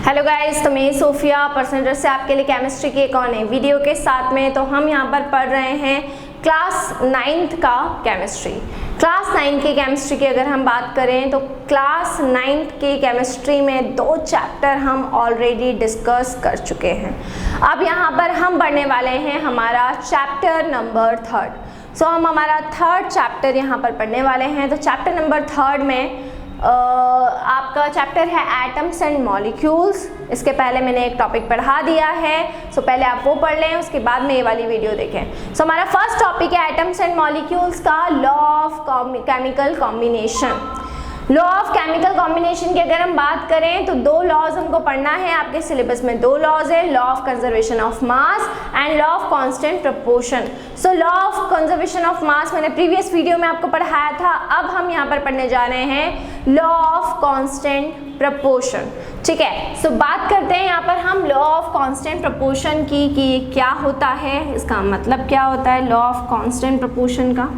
Hello guys, तो मैं Sophia percentage से आपके लिए केमिस्ट्री की एक और नई वीडियो के साथ में। तो हम यहाँ पर पढ़ रहे हैं क्लास 9th का केमिस्ट्री। क्लास 9 की केमिस्ट्री की अगर हम बात करें तो क्लास 9th की केमिस्ट्री में 2 चैप्टर हम ऑलरेडी डिस्कस कर चुके हैं। अब यहाँ पर हम पढ़ने वाले हैं हमारा चैप्टर नंबर 3rd। हम हमारा 3rd चैप्टर यहाँ पर पढ़ने वाले हैं। तो चैप्टर नंबर 3rd में आपका चैप्टर है एटम्स एंड मॉलिक्यूल्स। इसके पहले मैंने एक टॉपिक पढ़ा दिया है, पहले आप वो पढ़ लें, उसके बाद में ये वाली वीडियो देखें। हमारा फर्स्ट टॉपिक है एटम्स एंड मॉलिक्यूल्स का law of chemical combination. Law of chemical combination की अगर हम बात करें तो 2 लॉज हमको पढ़ना है। आपके सिलेबस में 2 लॉज है, law of conservation of mass and law of constant proportion. Law of conservation of मास मैंने प्रीवियस वीडियो में आपको पढ़ाया था। अब हम यहाँ पर पढ़ने जा रहे हैं लॉ ऑफ कांस्टेंट प्रपोर्शन। ठीक है, बात करते हैं यहाँ पर हम लॉ ऑफ कांस्टेंट प्रपोर्शन की कि क्या होता है, इसका मतलब क्या होता है लॉ ऑफ कांस्टेंट प्रपोर्शन का।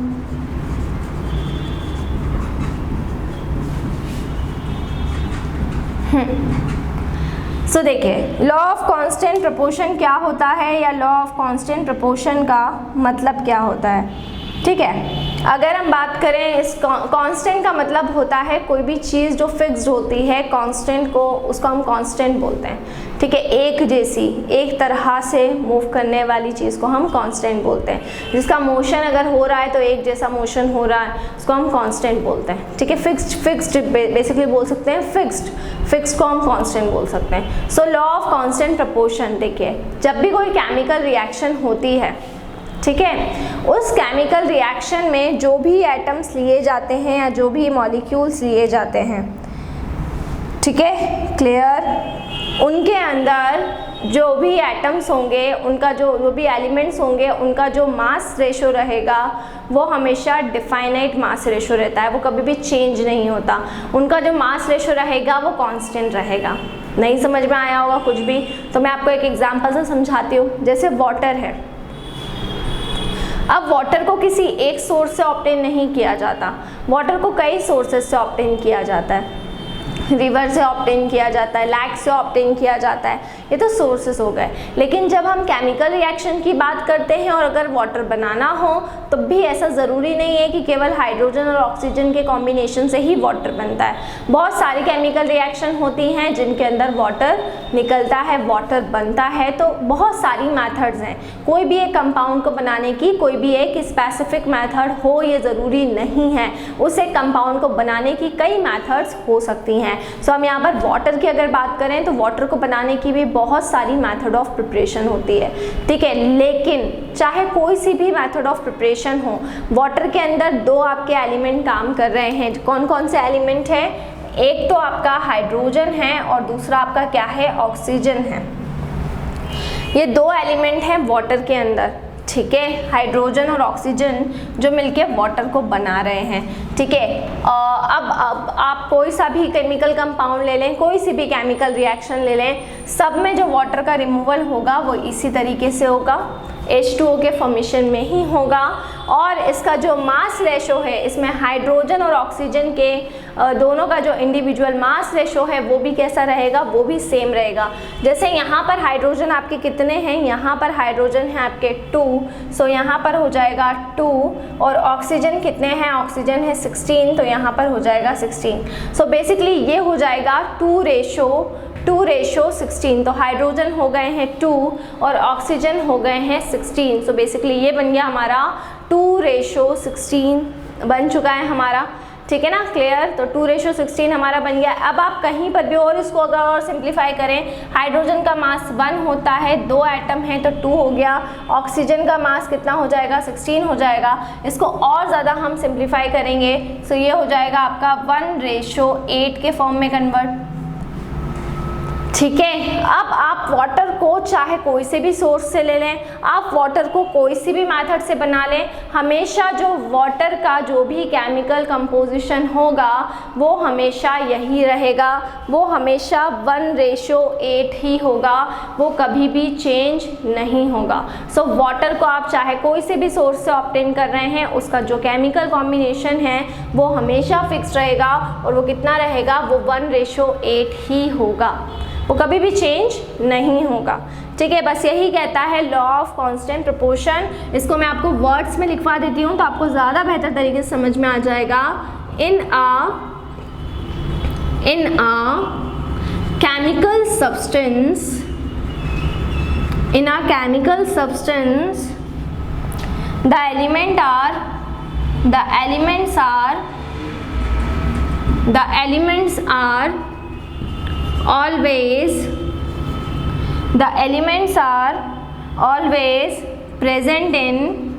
देखिए, लॉ ऑफ कांस्टेंट प्रपोर्शन क्या होता है या लॉ ऑफ कांस्टेंट प्रपोर्शन का मतलब क्या होता है। ठीक है, अगर हम बात करें इस कांस्टेंट का मतलब होता है कोई भी चीज़ जो फिक्स्ड होती है, कांस्टेंट को उसको हम कांस्टेंट बोलते हैं। ठीक है, एक जैसी एक तरह से मूव करने वाली चीज़ को हम कांस्टेंट बोलते हैं। जिसका मोशन अगर हो रहा है तो एक जैसा मोशन हो रहा है, उसको हम कांस्टेंट बोलते हैं। ठीक है, फिक्स्ड बेसिकली बोल सकते हैं, फिक्स्ड को हम कांस्टेंट बोल सकते हैं। लॉ ऑफ कांस्टेंट प्रपोर्शन, देखिए जब भी कोई केमिकल रिएक्शन होती है, ठीक है, उस केमिकल रिएक्शन में जो भी एटम्स लिए जाते हैं या जो भी मॉलिक्यूल्स लिए जाते हैं, ठीक है, क्लियर, उनके अंदर जो भी एटम्स होंगे, उनका जो भी एलिमेंट्स होंगे, उनका जो मास रेशो रहेगा वो हमेशा डिफाइनाइट मास रेशो रहता है, वो कभी भी चेंज नहीं होता। उनका जो मास रेशो रहेगा वो कांस्टेंट रहेगा। नहीं समझ में आया होगा कुछ भी तो मैं आपको एक एग्जांपल से समझाती हूँ। जैसे वाटर है, अब वाटर को किसी एक सोर्स से ऑब्टेन नहीं किया जाता, वाटर को कई सोर्सेज से ऑब्टेन किया जाता है। रिवर से ऑब्टेन किया जाता है, लैक से ऑब्टेन किया जाता है, ये तो सोर्सेस हो गए। लेकिन जब हम केमिकल रिएक्शन की बात करते हैं और अगर वाटर बनाना हो तो भी ऐसा ज़रूरी नहीं है कि केवल हाइड्रोजन और ऑक्सीजन के कॉम्बिनेशन से ही वाटर बनता है। बहुत सारी केमिकल रिएक्शन होती हैं जिनके अंदर वाटर निकलता है, वाटर बनता है। तो बहुत सारी मैथड्स हैं, कोई भी एक कंपाउंड को बनाने की कोई भी एक स्पेसिफिक मैथड हो ये ज़रूरी नहीं है। उस एक कंपाउंड को बनाने की कई मैथड्स हो सकती हैं। हम यहाँ पर वाटर की अगर बात करें तो वाटर को बनाने की भी बहुत सारी मेथड ऑफ प्रिपरेशन होती है। ठीक है, लेकिन चाहे कोई सी भी मेथड ऑफ प्रिपरेशन हो, वाटर के अंदर 2 आपके एलिमेंट काम कर रहे हैं। कौन कौन से एलिमेंट हैं? एक तो आपका हाइड्रोजन है और दूसरा आपका क्या है, ऑक्सीजन है। ये 2 एलिमेंट हैं वाटर के अंदर। ठीक है, हाइड्रोजन और ऑक्सीजन जो मिलके वाटर को बना रहे हैं। ठीक है, अब आप कोई सा भी केमिकल कंपाउंड ले लें, कोई सी भी केमिकल रिएक्शन ले लें, सब में जो वाटर का रिमूवल होगा वो इसी तरीके से होगा, H2O के फॉर्मेशन में ही होगा। और इसका जो मास रेशो है, इसमें हाइड्रोजन और ऑक्सीजन के दोनों का जो इंडिविजुअल मास रेशो है वो भी कैसा रहेगा, वो भी सेम रहेगा। जैसे यहाँ पर हाइड्रोजन आपके कितने हैं, यहाँ पर हाइड्रोजन है आपके 2, यहाँ पर हो जाएगा 2। और ऑक्सीजन कितने हैं, ऑक्सीजन है 16, तो यहाँ पर हो जाएगा 16। बेसिकली ये हो जाएगा 2 रेशो 16। तो हाइड्रोजन हो गए हैं 2 और ऑक्सीजन हो गए हैं 16। बेसिकली ये बन गया हमारा 2:16 बन चुका है हमारा। ठीक है ना, क्लियर। तो 2:16 हमारा बन गया। अब आप कहीं पर भी और इसको अगर और सिंप्लीफाई करें, हाइड्रोजन का मास 1 होता है, 2 एटम है तो 2 हो गया। ऑक्सीजन का मास कितना हो जाएगा, 16 हो जाएगा। इसको और ज़्यादा हम सिंप्लीफाई करेंगे तो ये हो जाएगा आपका 1:8 के फॉर्म में कन्वर्ट। ठीक है, अब आप वाटर को चाहे कोई से भी सोर्स से ले लें, आप वाटर को कोई सी भी मेथड से बना लें, हमेशा जो वाटर का जो भी केमिकल कंपोजिशन होगा वो हमेशा यही रहेगा, वो हमेशा 1:8 ही होगा, वो कभी भी चेंज नहीं होगा। वाटर को आप चाहे कोई से भी सोर्स से ऑब्टेन कर रहे हैं, उसका जो केमिकल कॉम्बिनेशन है वो हमेशा फिक्स रहेगा और वो कितना रहेगा, वो 1:8 ही होगा। वो कभी भी चेंज नहीं होगा। ठीक है, बस यही कहता है लॉ ऑफ कांस्टेंट प्रोपोर्शन। इसको मैं आपको वर्ड्स में लिखवा देती हूँ तो आपको ज़्यादा बेहतर तरीके से समझ में आ जाएगा। इन a chemical substance, the elements are always present in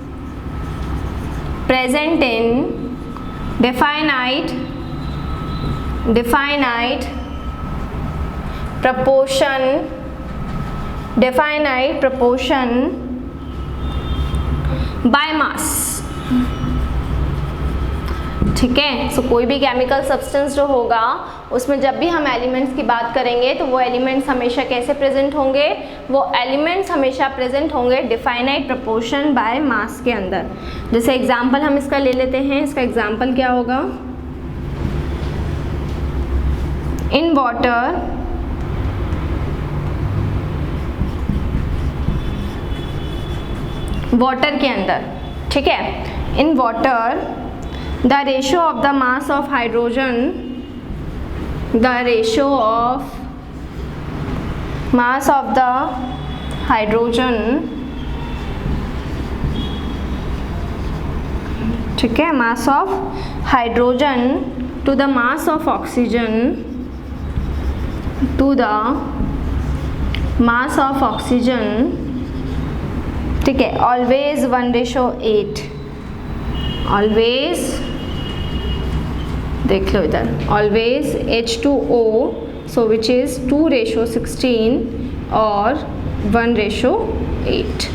definite proportion by mass। ठीक है, सो कोई भी केमिकल सब्सटेंस जो होगा उसमें जब भी हम एलिमेंट्स की बात करेंगे तो वो एलिमेंट्स हमेशा कैसे प्रेजेंट होंगे, वो एलिमेंट्स हमेशा प्रेजेंट होंगे डिफाइनाइट प्रोपोर्शन बाय मास के अंदर। जैसे एग्जांपल हम इसका ले लेते हैं, इसका एग्जांपल क्या होगा, इन वाटर के अंदर, ठीक है, in water the ratio of the mass of hydrogen, ठीक है, mass of hydrogen to the mass of oxygen, ठीक है, ऑलवेज 1:8, ऑलवेज देख लो इधर, always H2O, so which is 2:16 और 1:8।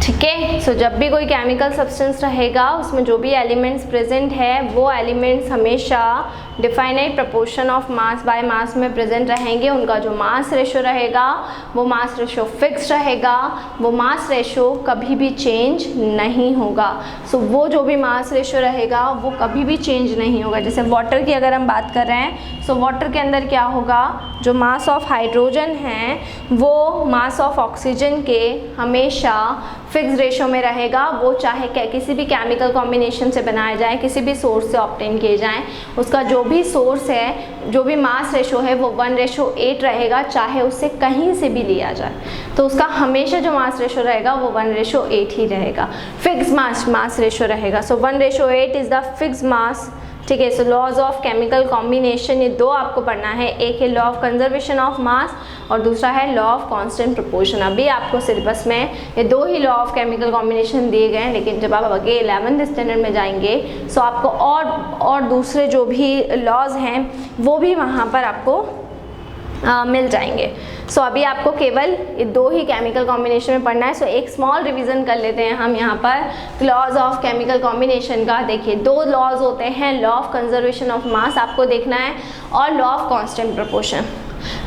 ठीक है, सो जब भी कोई केमिकल सब्सटेंस रहेगा उसमें जो भी एलिमेंट्स प्रेजेंट है वो एलिमेंट्स हमेशा definite proportion of mass by mass में प्रेजेंट रहेंगे। उनका जो मास रेशो रहेगा वो मास रेशो फिक्स रहेगा, वो मास रेशो कभी भी चेंज नहीं होगा। सो वो जो भी मास रेशो रहेगा वो कभी भी चेंज नहीं होगा। जैसे वाटर की अगर हम बात कर रहे हैं, सो वाटर के अंदर क्या होगा, जो मास ऑफ हाइड्रोजन है वो मास ऑफ ऑक्सीजन के हमेशा फिक्स रेशो में रहेगा। वो चाहे किसी भी केमिकल कॉम्बिनेशन से बनाया जाए, किसी भी सोर्स से ऑब्टेन किए जाएँ, उसका जो भी सोर्स है, जो भी मास रेशो है वो 1:8 रहेगा, चाहे उससे कहीं से भी लिया जाए तो उसका हमेशा जो मास रेशो रहेगा वो 1:8 ही रहेगा, फिक्स मास रेशो रहेगा। सो 1:8 इज़ द फिक्स मास। ठीक है, सो लॉज ऑफ केमिकल कॉम्बिनेशन, ये दो आपको पढ़ना है, एक है लॉ ऑफ कंजर्वेशन ऑफ मास और दूसरा है लॉ ऑफ कांस्टेंट प्रोपोर्शन। अभी आपको सिलेबस में ये दो ही लॉ ऑफ केमिकल कॉम्बिनेशन दिए गए हैं, लेकिन जब आप आगे 11th स्टैंडर्ड में जाएंगे सो आपको और दूसरे जो भी लॉज हैं वो भी वहाँ पर आपको मिल जाएंगे। सो अभी आपको केवल ये दो ही केमिकल कॉम्बिनेशन में पढ़ना है। सो एक स्मॉल रिवीजन कर लेते हैं हम यहाँ पर लॉज ऑफ केमिकल कॉम्बिनेशन का। देखिए, दो लॉज होते हैं, law of conservation of mass आपको देखना है और law of constant proportion.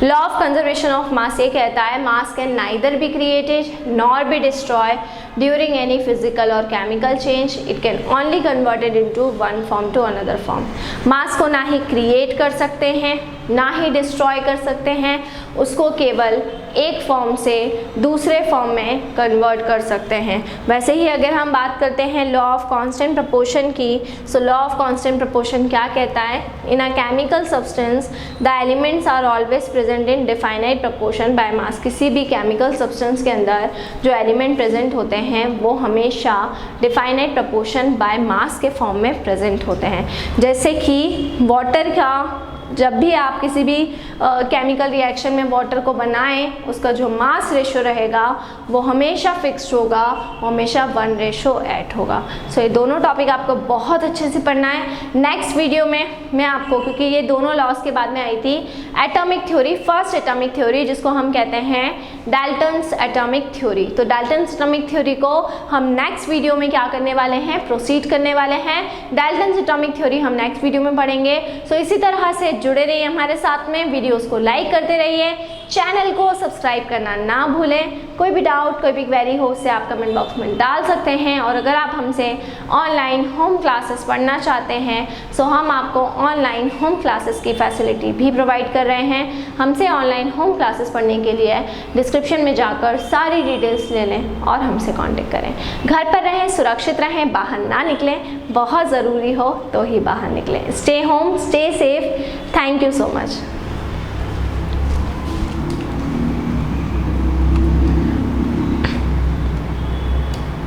Law of conservation of mass ये कहता है mass can neither be created nor be destroy during any physical or chemical change, it can only converted into one form to another form. Mass को ना ही create कर सकते हैं ना ही destroy कर सकते हैं, उसको केवल एक फॉर्म से दूसरे फॉर्म में कन्वर्ट कर सकते हैं। वैसे ही अगर हम बात करते हैं लॉ ऑफ कांस्टेंट प्रोपोर्शन की, so law of constant proportion क्या कहता है, in a chemical substance the elements are always present in definite proportion by mass. किसी भी केमिकल सब्सटेंस के अंदर जो एलिमेंट प्रेजेंट होते हैं वो हमेशा डिफाइनाइट प्रोपोर्शन बाय मास के फॉर्म में प्रेजेंट होते हैं। जैसे कि वाटर का, जब भी आप किसी भी केमिकल रिएक्शन में वाटर को बनाएं, उसका जो मास रेशो रहेगा वो हमेशा फिक्स्ड होगा, वो हमेशा 1:8 होगा। सो ये दोनों टॉपिक आपको बहुत अच्छे से पढ़ना है। नेक्स्ट वीडियो में मैं आपको, क्योंकि ये दोनों लॉज के बाद में आई थी, atomic theory, first atomic theory जिसको हम कहते हैं डाल्टन्स एटॉमिक थ्योरी। तो डाल्टन्स एटॉमिक थ्योरी को हम नेक्स्ट वीडियो में क्या करने वाले हैं, प्रोसीड करने वाले हैं। डाल्टन्स एटॉमिक थ्योरी हम नेक्स्ट वीडियो में पढ़ेंगे। सो इसी तरह से जुड़े रहिए हमारे साथ में, वीडियोस को लाइक करते रहिए, चैनल को सब्सक्राइब करना ना भूलें। कोई भी डाउट, कोई भी क्वेरी हो उसे आप कमेंट बॉक्स में डाल सकते हैं। और अगर आप हमसे ऑनलाइन होम क्लासेस पढ़ना चाहते हैं तो हम आपको ऑनलाइन होम क्लासेस की फैसिलिटी भी प्रोवाइड कर रहे हैं। हमसे ऑनलाइन होम क्लासेस पढ़ने के लिए डिस्क्रिप्शन में जाकर सारी डिटेल्स ले लें और हमसे कांटेक्ट करें। घर पर रहें, सुरक्षित रहें, बाहर ना निकलें, बहुत ज़रूरी हो तो ही बाहर निकलें। Stay home, stay safe. Thank you so much.